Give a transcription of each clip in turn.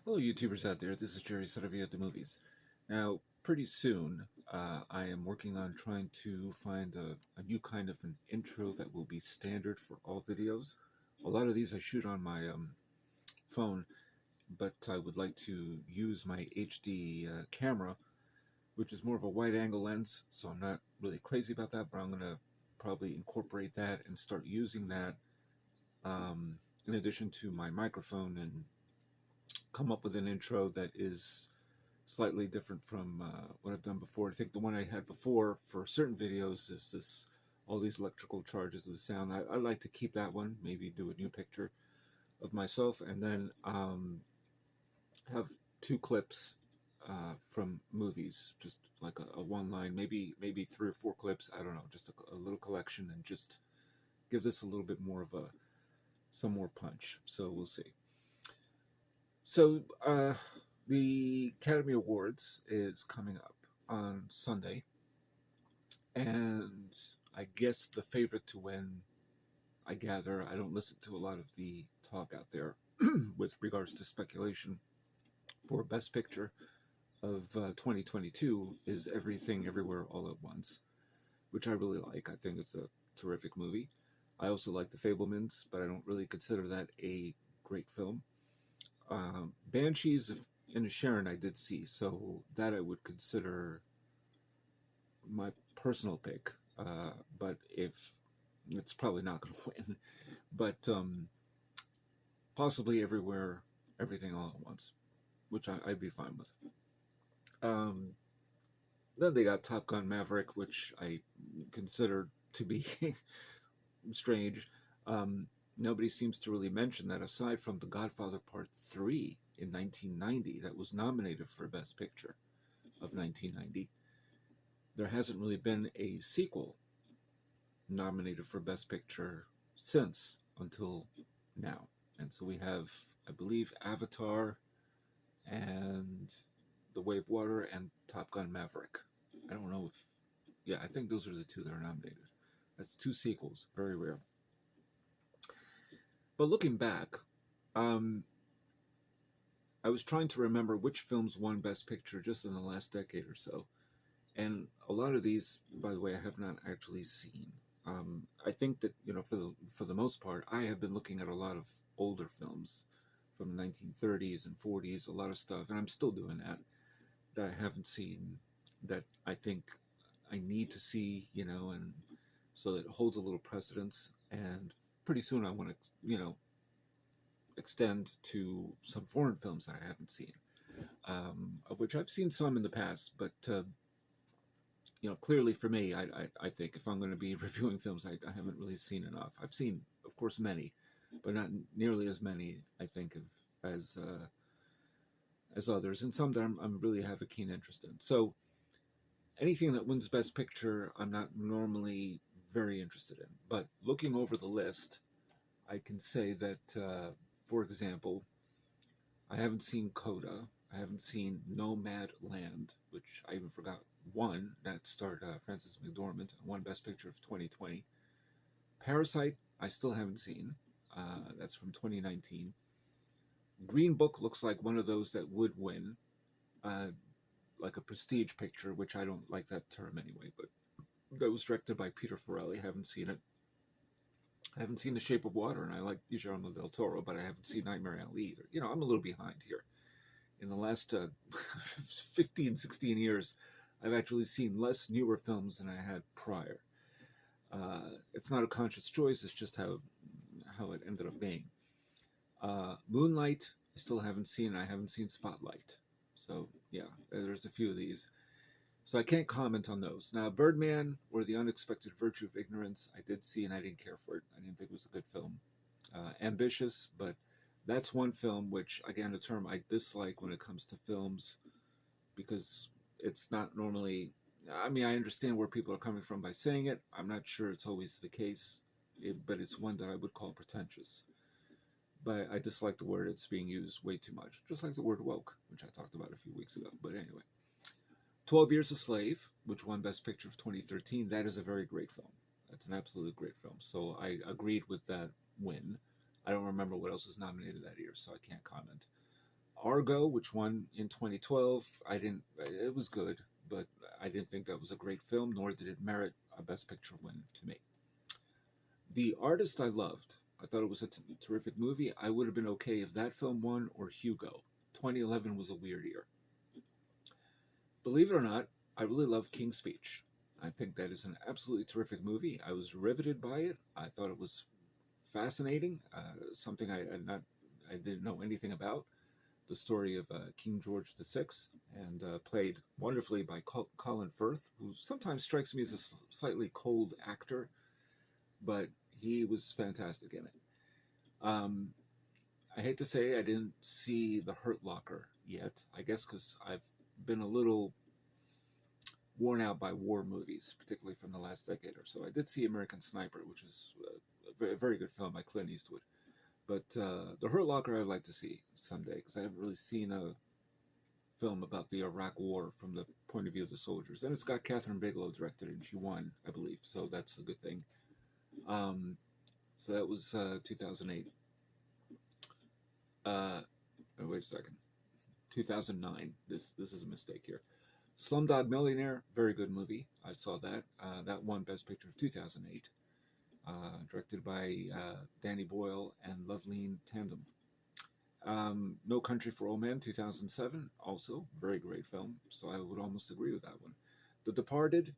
Hello, YouTubers out there. This is Jerry Saravia at the movies. Now, pretty soon, I am working on trying to find a new kind of an intro that will be standard for all videos. A lot of these I shoot on my phone, but I would like to use my HD camera, which is more of a wide-angle lens, so I'm not really crazy about that, but I'm going to probably incorporate that and start using that in addition to my microphone and come up with an intro that is slightly different from what I've done before. I think the one I had before for certain videos is this all these electrical charges of the sound. I like to keep that one, maybe do a new picture of myself, and then have two clips from movies, just like a one line, maybe three or four clips. I don't know, just a little collection, and just give this a little bit more of some more punch. So we'll see. So the Academy Awards is coming up on Sunday, and I guess the favorite to win, I gather, I don't listen to a lot of the talk out there with regards to speculation for Best Picture of 2022 is Everything Everywhere All at Once, which I really like. I think it's a terrific movie. I also like The Fabelmans, but I don't really consider that a great film. Banshees of Inisherin I did see, so that I would consider my personal pick. But if it's probably not going to win, but possibly Everywhere, Everything All at Once, which I'd be fine with. Then they got Top Gun Maverick, which I consider to be strange. Nobody seems to really mention that aside from The Godfather Part 3 in 1990 that was nominated for Best Picture of 1990, there hasn't really been a sequel nominated for Best Picture since until now. And so we have, I believe, Avatar and The Way of Water and Top Gun Maverick. I don't know if, yeah, I think those are the two that are nominated. That's two sequels, very rare. But looking back, I was trying to remember which films won Best Picture just in the last decade or so. And a lot of these, by the way, I have not actually seen. I think that, for the most part, I have been looking at a lot of older films from the 1930s and 40s, a lot of stuff, and I'm still doing that I haven't seen, that I think I need to see, and so that it holds a little precedence. And pretty soon I want to, extend to some foreign films that I haven't seen, of which I've seen some in the past, but clearly for me, I think if I'm going to be reviewing films, I haven't really seen enough. I've seen, of course, many, but not nearly as many, I think, as others, and some that I'm really have a keen interest in. So anything that wins Best Picture, I'm not normally very interested in. But looking over the list, I can say that, for example, I haven't seen Coda. I haven't seen Nomad Land, which I even forgot won. That starred Frances McDormand, won Best Picture of 2020. Parasite, I still haven't seen. That's from 2019. Green Book looks like one of those that would win, like a prestige picture, which I don't like that term anyway, but that was directed by Peter Farrelly. Haven't seen it. I haven't seen The Shape of Water, and I like Guillermo del Toro, but I haven't seen Nightmare Alley either. I'm a little behind here. In the last 15, 16 years, I've actually seen less newer films than I had prior. It's not a conscious choice, it's just how it ended up being. Moonlight, I still haven't seen. I haven't seen Spotlight. So, yeah, there's a few of these. So I can't comment on those. Now, Birdman, or The Unexpected Virtue of Ignorance, I did see and I didn't care for it. I didn't think it was a good film. Ambitious, but that's one film which, again, a term I dislike when it comes to films, because it's not normally, I mean, I understand where people are coming from by saying it. I'm not sure it's always the case, but it's one that I would call pretentious. But I dislike the word. It's being used way too much. Just like the word woke, which I talked about a few weeks ago. But anyway. 12 Years a Slave, which won Best Picture of 2013. That is a very great film. That's an absolute great film. So I agreed with that win. I don't remember what else was nominated that year, so I can't comment. Argo, which won in 2012. I didn't. It was good, but I didn't think that was a great film, nor did it merit a Best Picture win to me. The Artist I loved. I thought it was a terrific movie. I would have been okay if that film won or Hugo. 2011 was a weird year. Believe it or not, I really love King's Speech. I think that is an absolutely terrific movie. I was riveted by it. I thought it was fascinating, something I didn't know anything about. The story of King George VI, and played wonderfully by Colin Firth, who sometimes strikes me as a slightly cold actor, but he was fantastic in it. Um, I hate to say I didn't see The Hurt Locker yet. I guess because I've been a little worn out by war movies, particularly from the last decade or so. I did see American Sniper, which is a very good film by Clint Eastwood. But The Hurt Locker I'd like to see someday, because I haven't really seen a film about the Iraq War from the point of view of the soldiers. And it's got Catherine Bigelow directed, and she won, I believe, so that's a good thing. So that was 2008. Wait a second. 2009. This is a mistake here. Slumdog Millionaire, very good movie. I saw that. That won Best Picture of 2008. Directed by Danny Boyle and Loveleen Tandem. No Country for Old Men, 2007, also very great film, so I would almost agree with that one. The Departed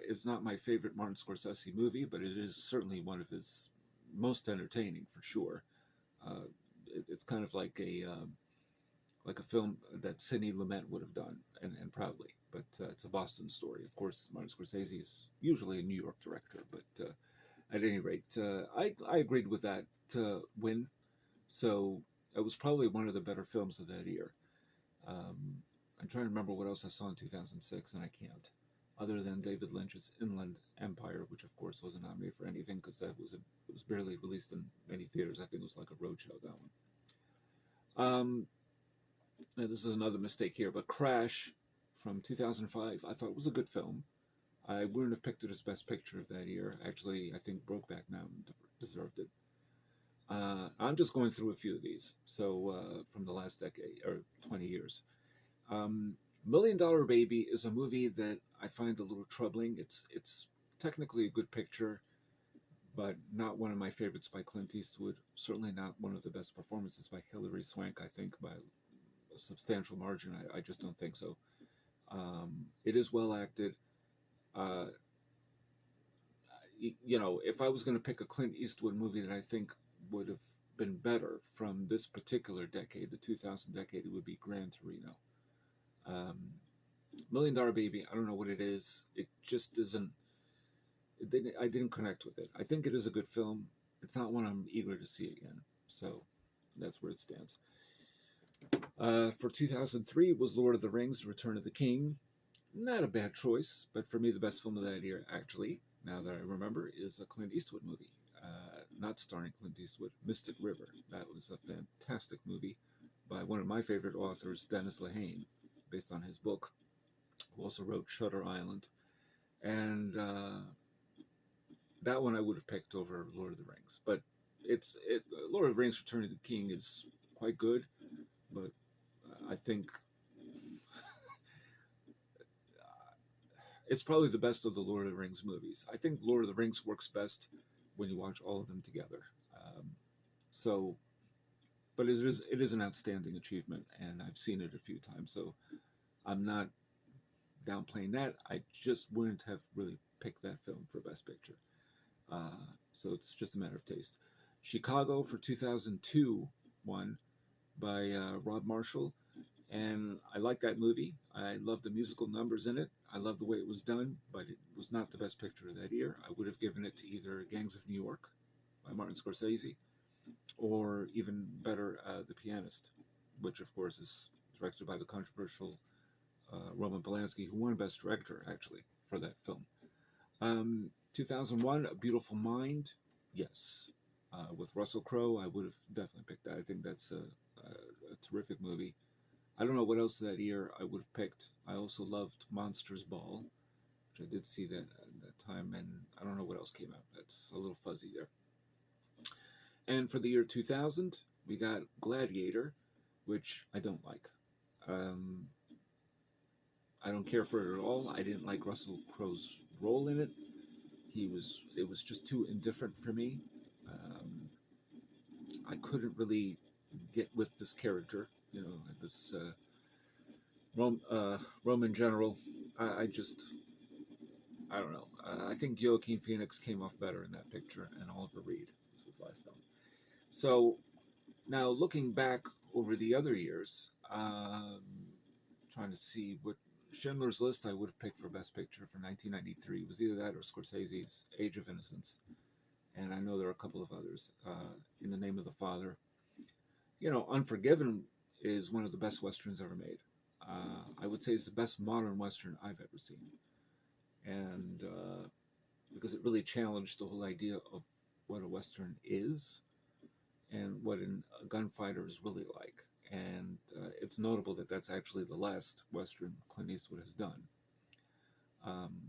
is not my favorite Martin Scorsese movie, but it is certainly one of his most entertaining, for sure. It's kind of like a film that Sidney Lumet would have done, and proudly. But it's a Boston story. Of course, Martin Scorsese is usually a New York director, but at any rate, I agreed with that win. So it was probably one of the better films of that year. I'm trying to remember what else I saw in 2006, and I can't. Other than David Lynch's Inland Empire, which of course wasn't nominated for anything because it was barely released in many theaters. I think it was like a roadshow, that one. Now this is another mistake here, but Crash from 2005, I thought it was a good film. I wouldn't have picked it as Best Picture of that year. Actually, I think Brokeback Mountain deserved it. I'm just going through a few of these. So from the last decade or 20 years. Million Dollar Baby is a movie that I find a little troubling. It's technically a good picture, but not one of my favorites by Clint Eastwood. Certainly not one of the best performances by Hilary Swank, I think, by a substantial margin. I just don't think so. It is well acted. If I was going to pick a Clint Eastwood movie that I think would have been better from this particular decade, the 2000 decade, it would be Gran Torino. Million Dollar Baby, I don't know what it is. It just isn't. I didn't connect with it. I think it is a good film. It's not one I'm eager to see again. So that's where it stands. For 2003 was Lord of the Rings: Return of the King. Not a bad choice, but for me the best film of that year, actually, now that I remember, is a Clint Eastwood movie. Not starring Clint Eastwood, Mystic River. That was a fantastic movie by one of my favorite authors, Dennis Lehane, based on his book, who also wrote Shutter Island. And that one I would have picked over Lord of the Rings. But Lord of the Rings: Return of the King is quite good, but I think it's probably the best of the Lord of the Rings movies. I think Lord of the Rings works best when you watch all of them together. But it is an outstanding achievement, and I've seen it a few times, so I'm not downplaying that. I just wouldn't have really picked that film for Best Picture. So it's just a matter of taste. Chicago for 2002 won by Rob Marshall, and I like that movie. I love the musical numbers in it. I love the way it was done, but it was not the Best Picture of that year. I would have given it to either Gangs of New York by Martin Scorsese, or even better, The Pianist, which of course is directed by the controversial Roman Polanski, who won Best Director, actually, for that film. 2001, A Beautiful Mind, yes. With Russell Crowe, I would have definitely picked that. I think that's a terrific movie. I don't know what else that year I would have picked. I also loved Monsters Ball, which I did see that at that time, and I don't know what else came out. That's a little fuzzy there. And for the year 2000, we got Gladiator, which I don't like. Um, I don't care for it at all. I didn't like Russell Crowe's role in it. It was just too indifferent for me. Um, I couldn't really get with this character, this Roman general. I just, I don't know. I think Joaquin Phoenix came off better in that picture, and Oliver Reed was his last film. So now looking back over the other years, trying to see what Schindler's List I would have picked for Best Picture for 1993. It was either that or Scorsese's Age of Innocence. And I know there are a couple of others. In the Name of the Father. Unforgiven is one of the best westerns ever made. I would say it's the best modern western I've ever seen. And because it really challenged the whole idea of what a western is and what a gunfighter is really like. And it's notable that that's actually the last western Clint Eastwood has done.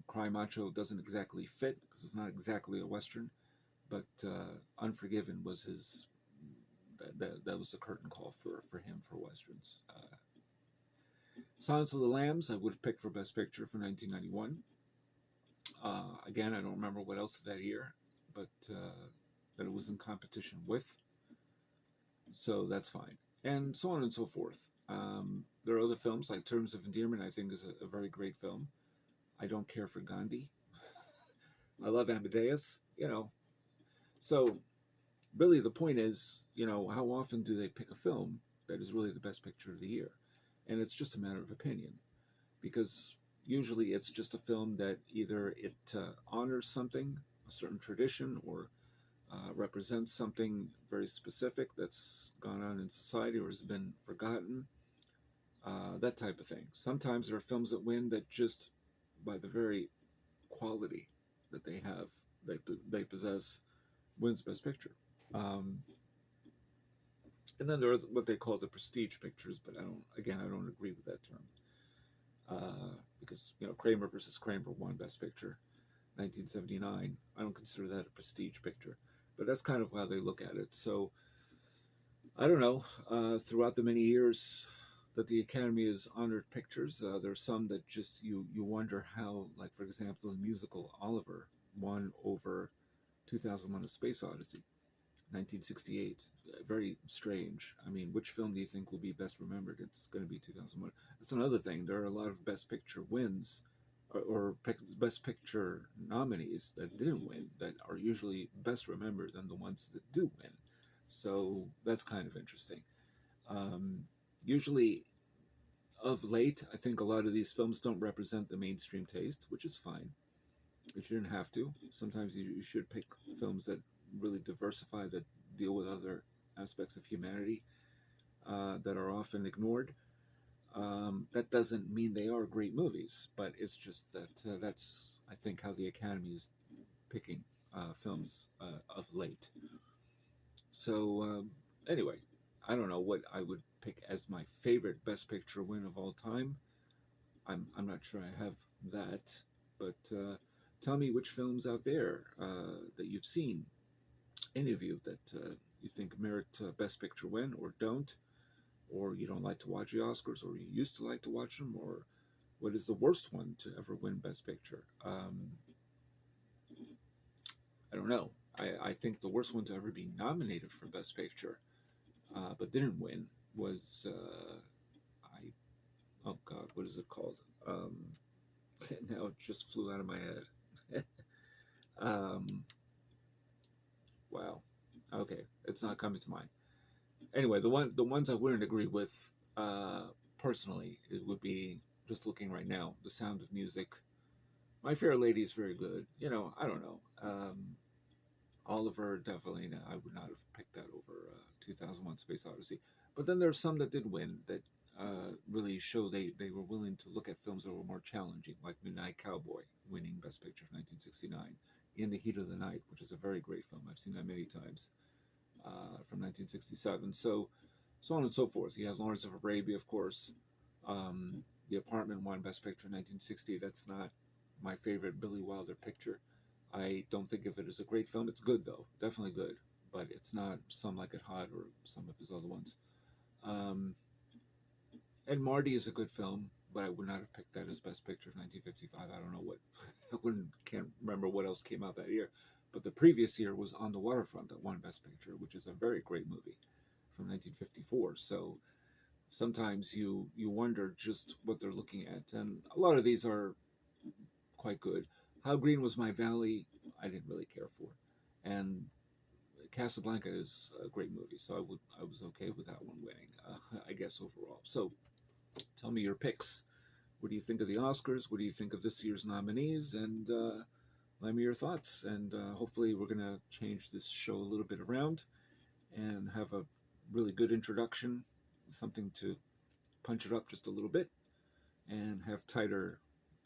Cry Macho doesn't exactly fit because it's not exactly a western, but Unforgiven was his. That was the curtain call for him for westerns. Silence of the Lambs I would have picked for Best Picture for 1991. Again, I don't remember what else that year, but that it was in competition with. So that's fine. And so on and so forth. There are other films like Terms of Endearment, I think is a very great film. I don't care for Gandhi. I love Amadeus, So really the point is, how often do they pick a film that is really the best picture of the year? And it's just a matter of opinion. Because usually it's just a film that either it honors something, a certain tradition, or represents something very specific that's gone on in society or has been forgotten, that type of thing. Sometimes there are films that win that just by the very quality that they have, they possess, wins Best Picture. Um, and then there are what they call the prestige pictures, but I don't agree with that term. Because Kramer versus Kramer won Best Picture, 1979. I don't consider that a prestige picture, but that's kind of how they look at it. So I don't know. Throughout the many years that the Academy has honored pictures, there's some that just you wonder how, like for example, the musical Oliver won over 2001: A Space Odyssey, 1968. Very strange. I mean, which film do you think will be best remembered? It's going to be 2001. That's another thing. There are a lot of Best Picture wins or Best Picture nominees that didn't win that are usually best remembered than the ones that do win. So that's kind of interesting. Um, Usually, of late, I think a lot of these films don't represent the mainstream taste, which is fine. You shouldn't have to. Sometimes you should pick films that really diversify, that deal with other aspects of humanity that are often ignored. That doesn't mean they are great movies, but it's just that that's, I think, how the Academy is picking films of late. So, anyway, I don't know what I would pick as my favorite Best Picture win of all time. I'm not sure I have that, but tell me which films out there that you've seen, any of you that you think merit Best Picture win or don't, or you don't like to watch the Oscars, or you used to like to watch them, or what is the worst one to ever win Best Picture? I don't know. I think the worst one to ever be nominated for Best Picture, but didn't win, was I. Oh God, what is it called? Now it just flew out of my head. um, wow. Okay, it's not coming to mind. Anyway, the ones I wouldn't agree with personally, it would be, just looking right now, The Sound of Music. My Fair Lady is very good. I don't know. Oliver, definitely, no, I would not have picked that over 2001: Space Odyssey. But then there's some that did win that really show they were willing to look at films that were more challenging, like Midnight Cowboy winning Best Picture in 1969, In the Heat of the Night, which is a very great film. I've seen that many times, from 1967. So on and so forth. You have Lawrence of Arabia, of course. The Apartment won Best Picture in 1960. That's not my favorite Billy Wilder picture. I don't think of it as a great film. It's good, though. Definitely good. But it's not Some Like It Hot or some of his other ones. And Marty is a good film, but I would not have picked that as Best Picture in 1955. I don't know what, can't remember what else came out that year. But the previous year was On the Waterfront that won Best Picture, which is a very great movie from 1954. So sometimes you wonder just what they're looking at, and a lot of these are quite good. How Green Was My Valley, I didn't really care for, and Casablanca is a great movie, so I was okay with that one winning, I guess overall. So tell me your picks. What do you think of the Oscars? What do you think of this year's nominees? And let me your thoughts. And hopefully we're gonna change this show a little bit around and have a really good introduction, something to punch it up just a little bit, and have tighter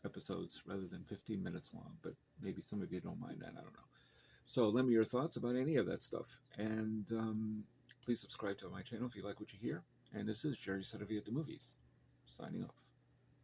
episodes rather than 15 minutes long. But maybe some of you don't mind that. I don't know. So let me your thoughts about any of that stuff. And please subscribe to my channel if you like what you hear. And this is Jerry Saravia at the Movies, signing off.